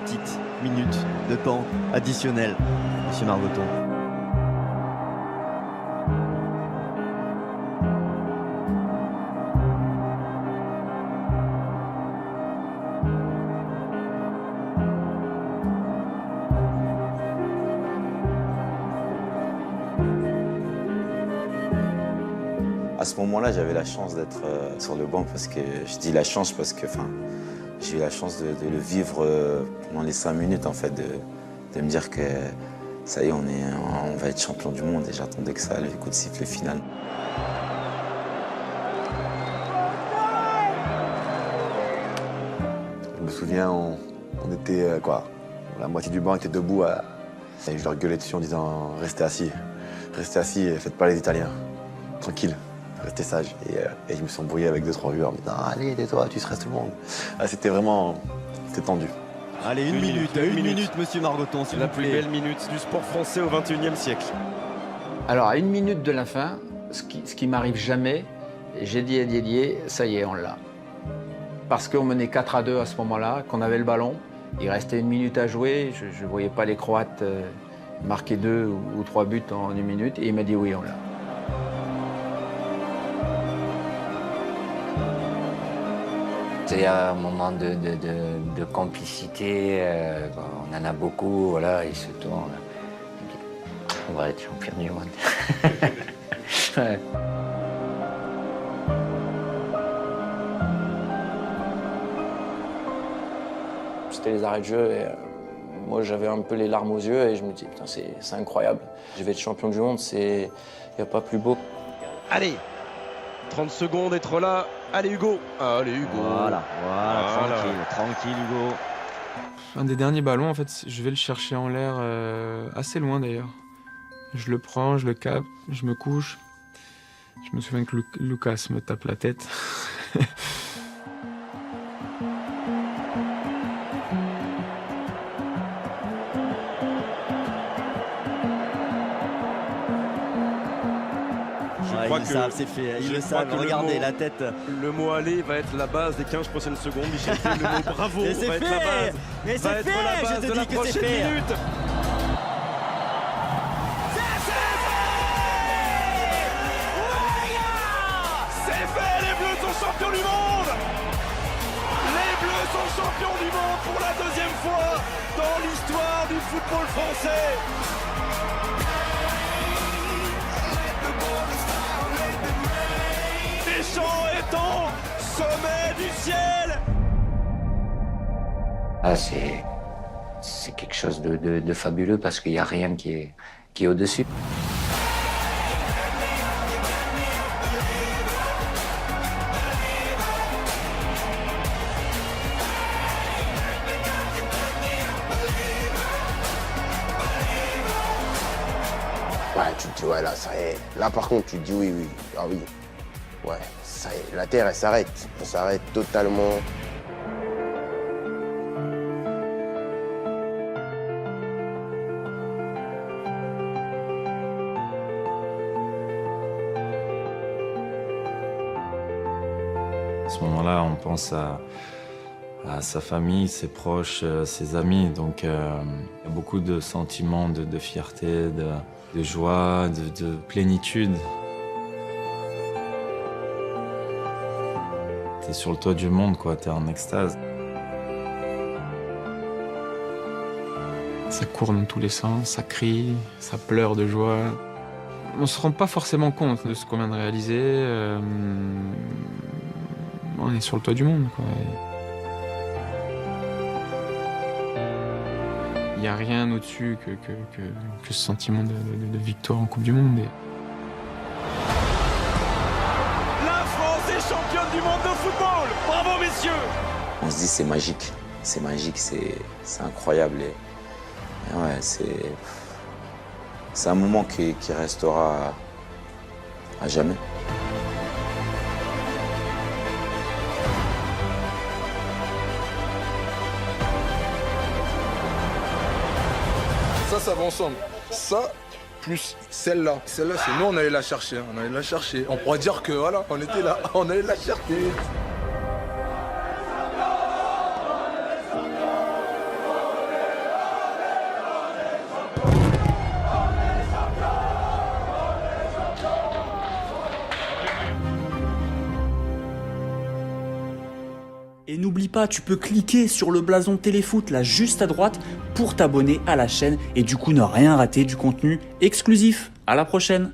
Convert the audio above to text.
petites minutes de temps additionnel, monsieur Margoton. À ce moment-là, j'avais la chance d'être sur le banc parce que, je dis la chance parce que j'ai eu la chance de le vivre pendant les 5 minutes, en fait, de me dire que ça y est, on va être champion du monde et j'attendais que ça, le coup de sifflet final. Je me souviens, on était, la moitié du banc était debout et je leur gueulais dessus en disant « Restez assis et faites pas les Italiens, tranquille. » Rester sage. Et je me suis embrouillé avec 2-3 joueurs en me disant « Allez, tais-toi, tu stresses tout le monde. » C'était tendu. Allez, une minute, monsieur Margoton, s'il vous plaît. La plus belle minute du sport français au XXIe siècle. Alors, à 1 minute de la fin, ce qui m'arrive jamais, j'ai dit à Didier, ça y est, on l'a. Parce qu'on menait 4-2 à ce moment-là, qu'on avait le ballon. Il restait 1 minute à jouer. Je ne voyais pas les Croates marquer 2 ou 3 buts en 1 minute. Et il m'a dit oui, on l'a. Il y a un moment de complicité, on en a beaucoup, voilà, il se tourne. On va être champion du monde. Ouais. C'était les arrêts de jeu et moi j'avais un peu les larmes aux yeux et je me dis putain c'est incroyable. Je vais être champion du monde, il n'y a pas plus beau. Allez, 30 secondes, être là. Allez Hugo. Allez Hugo. Voilà. Tranquille Hugo. Un des derniers ballons, en fait, je vais le chercher en l'air assez loin d'ailleurs. Je le prends, je le capte, je me couche. Je me souviens que Lucas me tape la tête. C'est fait, ils le savent, regardez la tête. Le mot aller va être la base des 15 prochaines secondes. Michel, le mot bravo va être la base. Mais va être la base de la prochaine minute. C'est fait, les Bleus sont champions du monde. Les Bleus sont champions du monde pour la 2e fois dans l'histoire du football français. Deschamps est au sommet du ciel. Ah, c'est quelque chose de fabuleux parce qu'il n'y a rien qui est au-dessus. Ouais, tu te dis, ouais, là, ça y est. Là, par contre, tu te dis, oui. Ah oui. Ouais, ça y est. La Terre, elle s'arrête. Elle s'arrête totalement. À ce moment-là, on pense à sa famille, ses proches, ses amis. Donc, il y a beaucoup de sentiments de fierté, de joie, de plénitude. T'es sur le toit du monde, quoi. T'es en extase. Ça court dans tous les sens, ça crie, ça pleure de joie. On se rend pas forcément compte de ce qu'on vient de réaliser. On est sur le toit du monde, quoi. Il n'y a rien au-dessus que ce sentiment de victoire en Coupe du Monde. La France est championne du monde de football. Bravo, messieurs. On se dit c'est magique, c'est incroyable. Et ouais, c'est un moment qui restera à jamais. Ça va ensemble. Ça, plus celle-là. Celle-là, c'est nous, on allait la chercher. On allait la chercher. On pourrait dire que voilà, on était là, on allait la chercher. Et n'oublie pas, tu peux cliquer sur le blason Téléfoot là juste à droite pour t'abonner à la chaîne et du coup ne rien rater du contenu exclusif. À la prochaine.